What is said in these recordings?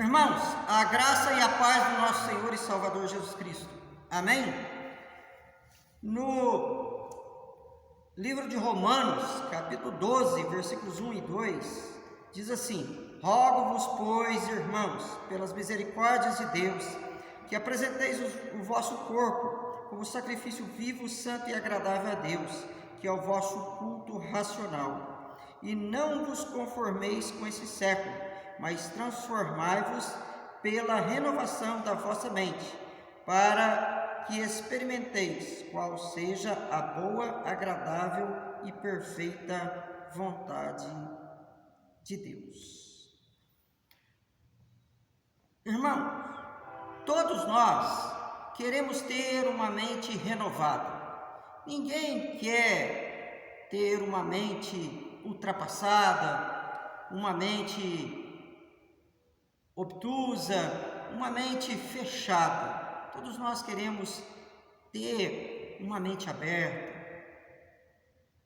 Irmãos, a graça e a paz do nosso Senhor e Salvador Jesus Cristo. Amém? No livro de Romanos, capítulo 12, versículos 1 e 2, diz assim: Rogo-vos, pois, irmãos, pelas misericórdias de Deus, que apresenteis o vosso corpo como sacrifício vivo, santo e agradável a Deus, que é o vosso culto racional. E não vos conformeis com esse século, mas transformai-vos pela renovação da vossa mente, para que experimenteis qual seja a boa, agradável e perfeita vontade de Deus. Irmãos, todos nós queremos ter uma mente renovada. Ninguém quer ter uma mente ultrapassada, uma mente obtusa, uma mente fechada. Todos nós queremos ter uma mente aberta,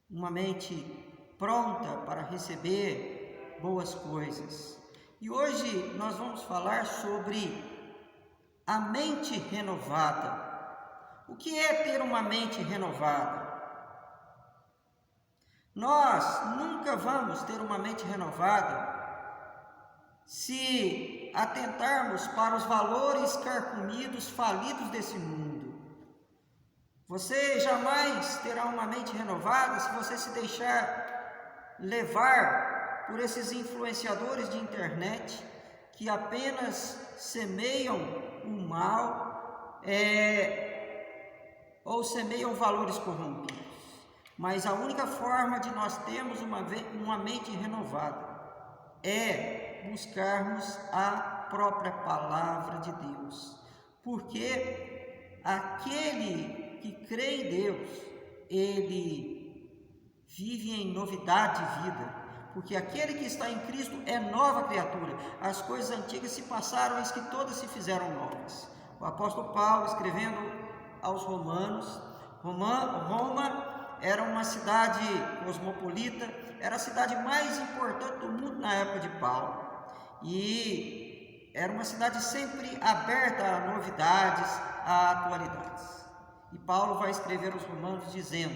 uma mente pronta para receber boas coisas. E hoje nós vamos falar sobre a mente renovada. O que é ter uma mente renovada? Nós nunca vamos ter uma mente renovada se atentarmos para os valores carcomidos, falidos desse mundo. Você jamais terá uma mente renovada se você se deixar levar por esses influenciadores de internet que apenas semeiam o mal ou semeiam valores corrompidos. Mas a única forma de nós termos uma mente renovada é buscarmos a própria palavra de Deus, porque aquele que crê em Deus, ele vive em novidade de vida, porque aquele que está em Cristo é nova criatura, as coisas antigas se passaram, eis que todas se fizeram novas. O apóstolo Paulo, escrevendo aos Romanos, Roma era uma cidade cosmopolita, era a cidade mais importante do mundo na época de Paulo, e era uma cidade sempre aberta a novidades, a atualidades. E Paulo vai escrever aos Romanos dizendo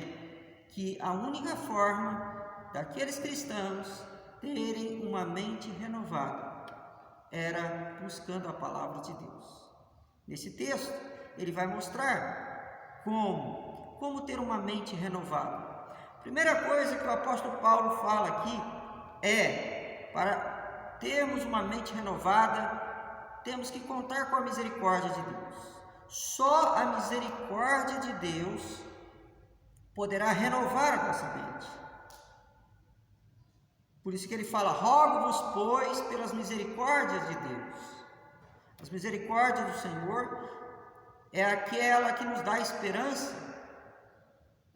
que a única forma daqueles cristãos terem uma mente renovada era buscando a palavra de Deus. Nesse texto, ele vai mostrar como ter uma mente renovada. Primeira coisa que o apóstolo Paulo fala aqui é: para termos uma mente renovada, temos que contar com a misericórdia de Deus. Só a misericórdia de Deus poderá renovar a nossa mente. Por isso que ele fala: rogo-vos, pois, pelas misericórdias de Deus. As misericórdias do Senhor é aquela que nos dá esperança,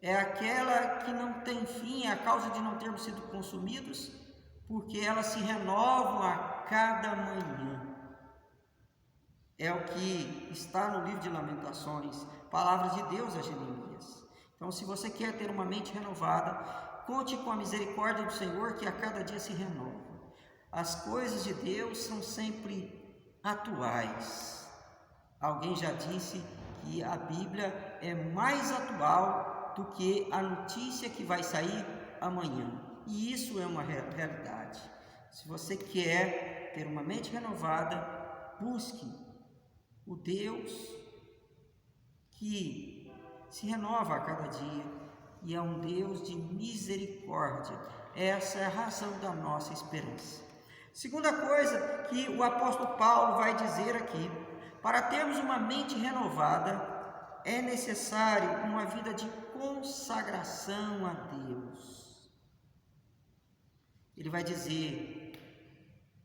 é aquela que não tem fim, é a causa de não termos sido consumidos, porque elas se renovam a cada manhã. É o que está no livro de Lamentações, palavras de Deus a Jeremias. Então, se você quer ter uma mente renovada, conte com a misericórdia do Senhor, que a cada dia se renova. As coisas de Deus são sempre atuais. Alguém já disse que a Bíblia é mais atual do que a notícia que vai sair amanhã. E isso é uma realidade. Se você quer ter uma mente renovada, busque o Deus que se renova a cada dia e é um Deus de misericórdia. Essa é a razão da nossa esperança. Segunda coisa que o apóstolo Paulo vai dizer aqui: para termos uma mente renovada, é necessário uma vida de consagração a Deus. Ele vai dizer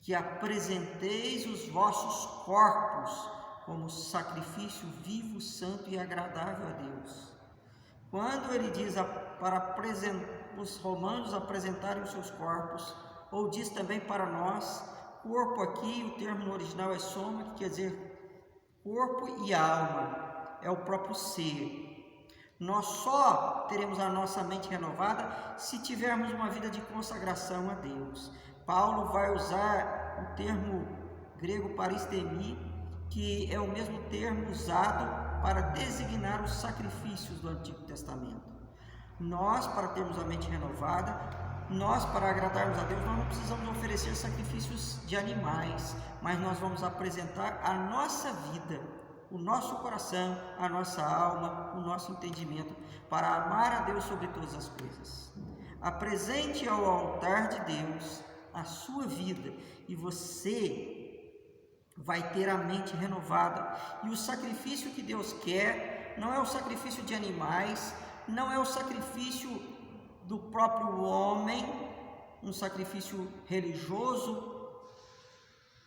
que apresenteis os vossos corpos como sacrifício vivo, santo e agradável a Deus. Quando ele diz para os romanos apresentarem os seus corpos, ou diz também para nós, corpo aqui, o termo no original é soma, que quer dizer corpo e alma, é o próprio ser. Nós só teremos a nossa mente renovada se tivermos uma vida de consagração a Deus. Paulo vai usar o termo grego paristemi, que é o mesmo termo usado para designar os sacrifícios do Antigo Testamento. Nós, para termos a mente renovada, nós, para agradarmos a Deus, nós não precisamos oferecer sacrifícios de animais, mas nós vamos apresentar a nossa vida, o nosso coração, a nossa alma, o nosso entendimento, para amar a Deus sobre todas as coisas. Apresente ao altar de Deus a sua vida e você vai ter a mente renovada. E o sacrifício que Deus quer não é o sacrifício de animais, não é o sacrifício do próprio homem, um sacrifício religioso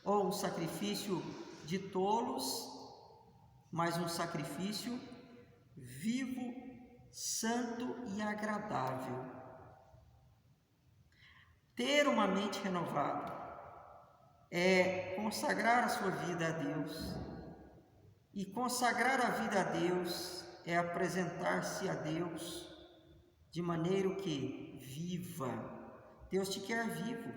ou um sacrifício de tolos, mas um sacrifício vivo, santo e agradável. Ter uma mente renovada é consagrar a sua vida a Deus, e consagrar a vida a Deus é apresentar-se a Deus de maneira que viva. Deus te quer vivo,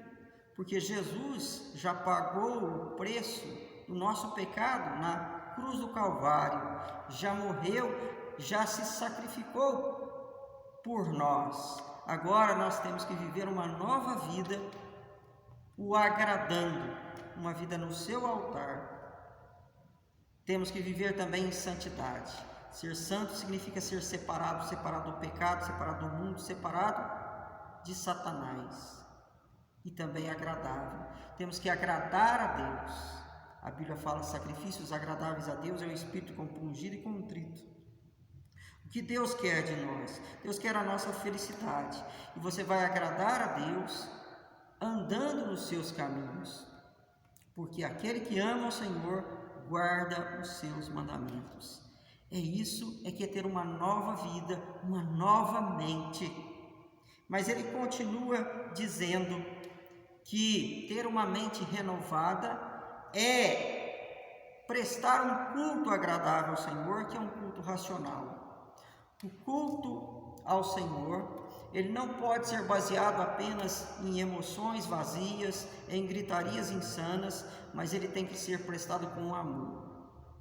porque Jesus já pagou o preço do nosso pecado na cruz do Calvário, já morreu, já se sacrificou por nós. Agora nós temos que viver uma nova vida, o agradando, uma vida no seu altar. Temos que viver também em santidade. Ser santo significa ser separado do pecado, separado do mundo, separado de Satanás. E também agradável. Temos que agradar a Deus. A Bíblia fala: sacrifícios agradáveis a Deus é o espírito compungido e contrito. O que Deus quer de nós? Deus quer a nossa felicidade. E você vai agradar a Deus andando nos seus caminhos. Porque aquele que ama o Senhor guarda os seus mandamentos. Isso é que é ter uma nova vida, uma nova mente. Mas ele continua dizendo que ter uma mente renovada é prestar um culto agradável ao Senhor, que é um culto racional. O culto ao Senhor, ele não pode ser baseado apenas em emoções vazias, em gritarias insanas, mas ele tem que ser prestado com amor.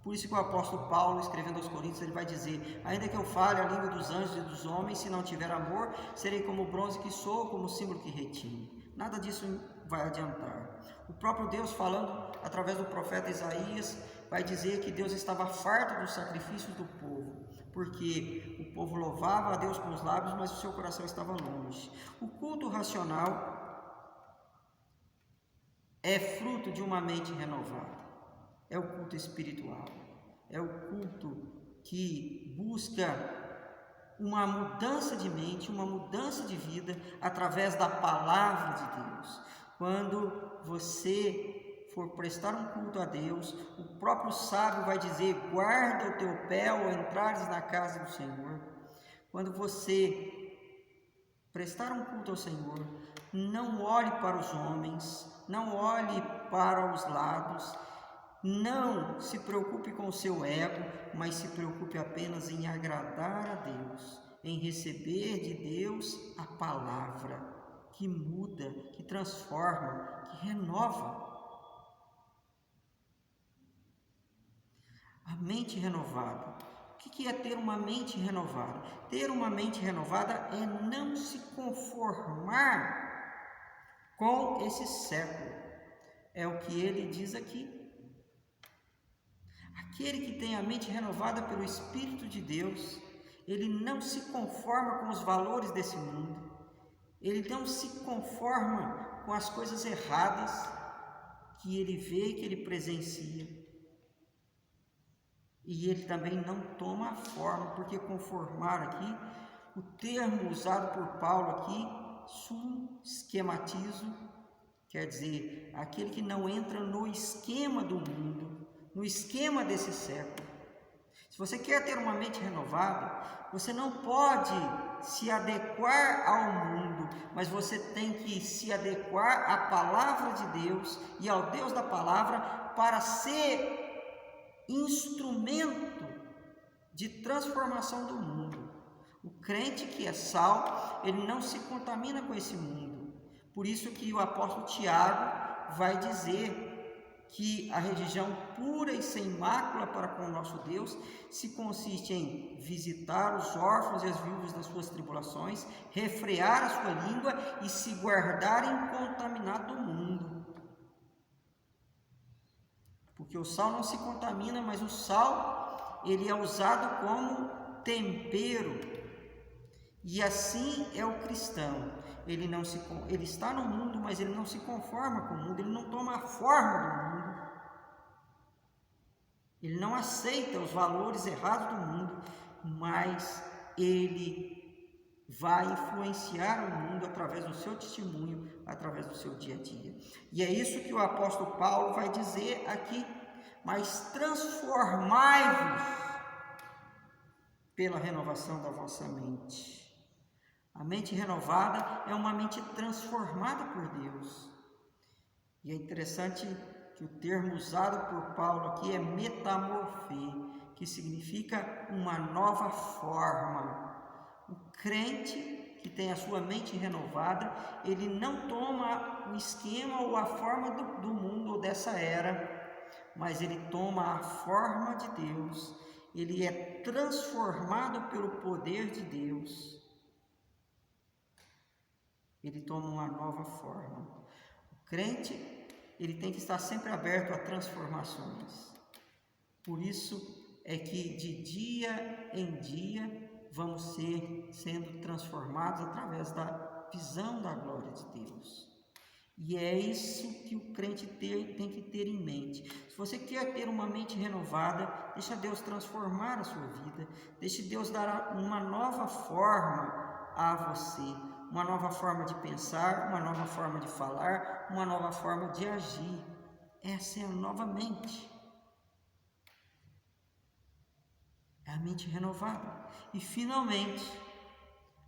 Por isso que o apóstolo Paulo, escrevendo aos Coríntios, ele vai dizer: ainda que eu fale a língua dos anjos e dos homens, se não tiver amor, serei como o bronze que soa, como o símbolo que retine. Nada disso vai adiantar. O próprio Deus, falando através do profeta Isaías, vai dizer que Deus estava farto dos sacrifícios do povo, porque o povo louvava a Deus com os lábios, mas o seu coração estava longe. O culto racional é fruto de uma mente renovada. É o culto espiritual, é o culto que busca uma mudança de mente, uma mudança de vida através da palavra de Deus. Quando você for prestar um culto a Deus, o próprio sábio vai dizer: guarda o teu pé ao entrares na casa do Senhor. Quando você prestar um culto ao Senhor, não olhe para os homens, não olhe para os lados, não se preocupe com o seu ego, mas se preocupe apenas em agradar a Deus, em receber de Deus a palavra que muda, que transforma, que renova. A mente renovada. O que é ter uma mente renovada? Ter uma mente renovada é não se conformar com esse século. É o que ele diz aqui. Aquele que tem a mente renovada pelo Espírito de Deus, ele não se conforma com os valores desse mundo, ele não se conforma com as coisas erradas que ele vê e que ele presencia. E ele também não toma a forma, porque conformar aqui, o termo usado por Paulo aqui, esquematizo, quer dizer, aquele que não entra no esquema do mundo, no esquema desse século. Se você quer ter uma mente renovada, você não pode se adequar ao mundo, mas você tem que se adequar à palavra de Deus e ao Deus da palavra para ser instrumento de transformação do mundo. O crente que é sal, ele não se contamina com esse mundo. Por isso que o apóstolo Tiago vai dizer que a religião pura e sem mácula para com o nosso Deus se consiste em visitar os órfãos e as viúvas nas suas tribulações, refrear a sua língua e se guardar incontaminado do mundo. Porque o sal não se contamina, mas o sal ele é usado como tempero. E assim é o cristão. Ele está no mundo, mas ele não se conforma com o mundo, ele não toma a forma do mundo. Ele não aceita os valores errados do mundo, mas ele vai influenciar o mundo através do seu testemunho, através do seu dia a dia. E é isso que o apóstolo Paulo vai dizer aqui: mas transformai-vos pela renovação da vossa mente. A mente renovada é uma mente transformada por Deus. E é interessante que o termo usado por Paulo aqui é metamorfê, que significa uma nova forma. O crente que tem a sua mente renovada, ele não toma o esquema ou a forma do mundo ou dessa era, mas ele toma a forma de Deus, ele é transformado pelo poder de Deus, ele toma uma nova forma. O crente, ele tem que estar sempre aberto a transformações. Por isso é que de dia em dia vamos sendo transformados através da visão da glória de Deus. E é isso que o crente tem que ter em mente. Se você quer ter uma mente renovada, deixa Deus transformar a sua vida, deixe Deus dar uma nova forma a você, uma nova forma de pensar, uma nova forma de falar, uma nova forma de agir. Essa é a nova mente. É a mente renovada. E finalmente,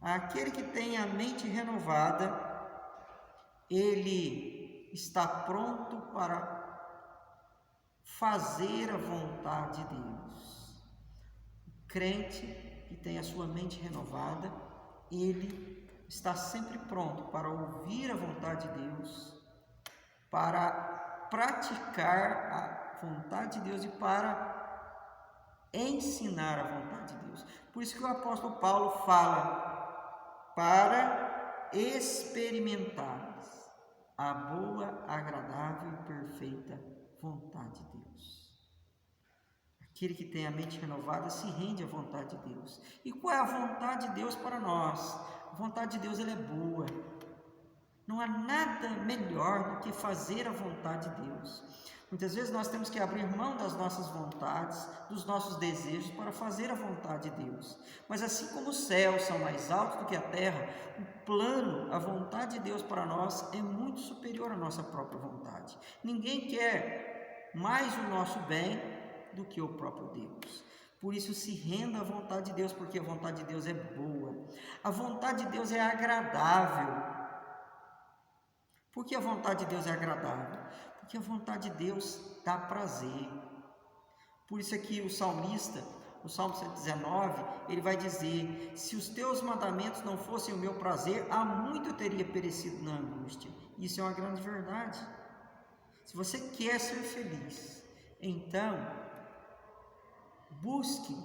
aquele que tem a mente renovada, ele está pronto para fazer a vontade de Deus. O crente que tem a sua mente renovada, ele está sempre pronto para ouvir a vontade de Deus, para praticar a vontade de Deus e para ensinar a vontade de Deus. Por isso que o apóstolo Paulo fala para experimentar a boa, agradável e perfeita vontade de Deus. Aquele que tem a mente renovada se rende à vontade de Deus. E qual é a vontade de Deus para nós? A vontade de Deus ela é boa. Não há nada melhor do que fazer a vontade de Deus. Muitas vezes nós temos que abrir mão das nossas vontades, dos nossos desejos para fazer a vontade de Deus. Mas assim como os céus são mais altos do que a terra, o plano, a vontade de Deus para nós é muito superior à nossa própria vontade. Ninguém quer mais o nosso bem do que o próprio Deus. Por isso se renda à vontade de Deus, porque a vontade de Deus é boa. A vontade de Deus é agradável. Por que a vontade de Deus é agradável? Porque a vontade de Deus dá prazer. Por isso aqui o salmista, o Salmo 119, ele vai dizer: se os teus mandamentos não fossem o meu prazer, há muito eu teria perecido na angústia. Isso é uma grande verdade. Se você quer ser feliz, então busque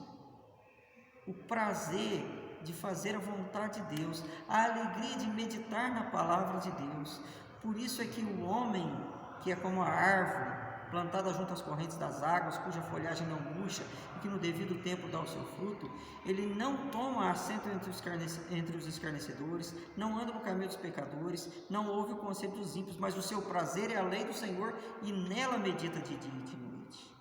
o prazer de fazer a vontade de Deus, a alegria de meditar na palavra de Deus. Por isso é que o homem, que é como a árvore plantada junto às correntes das águas, cuja folhagem não murcha e que no devido tempo dá o seu fruto, ele não toma assento entre os escarnecedores, não anda no caminho dos pecadores, não ouve o conselho dos ímpios, mas o seu prazer é a lei do Senhor e nela medita de dia e de noite.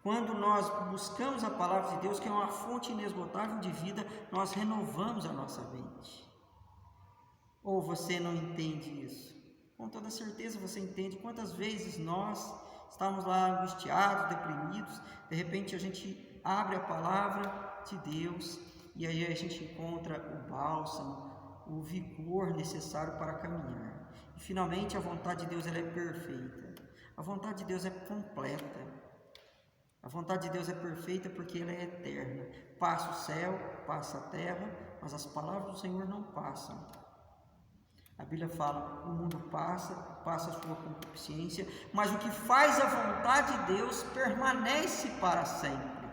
Quando nós buscamos a palavra de Deus, que é uma fonte inesgotável de vida, nós renovamos a nossa mente. Ou você não entende isso? Com toda certeza você entende. Quantas vezes nós estamos lá angustiados, deprimidos, de repente a gente abre a palavra de Deus e aí a gente encontra o bálsamo, o vigor necessário para caminhar. E finalmente a vontade de Deus ela é perfeita. A vontade de Deus é completa. A vontade de Deus é perfeita porque ela é eterna. Passa o céu, passa a terra, mas as palavras do Senhor não passam. A Bíblia fala, o mundo passa a sua concupiscência, mas o que faz a vontade de Deus permanece para sempre.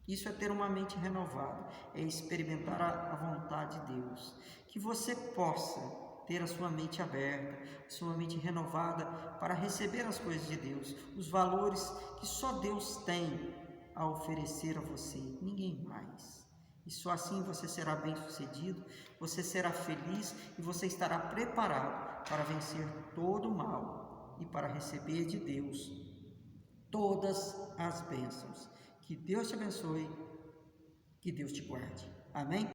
Isso é ter uma mente renovada, é experimentar a vontade de Deus. Que você possa ter a sua mente aberta, a sua mente renovada para receber as coisas de Deus, os valores que só Deus tem a oferecer a você, ninguém mais. E só assim você será bem-sucedido, você será feliz e você estará preparado para vencer todo o mal e para receber de Deus todas as bênçãos. Que Deus te abençoe, que Deus te guarde. Amém?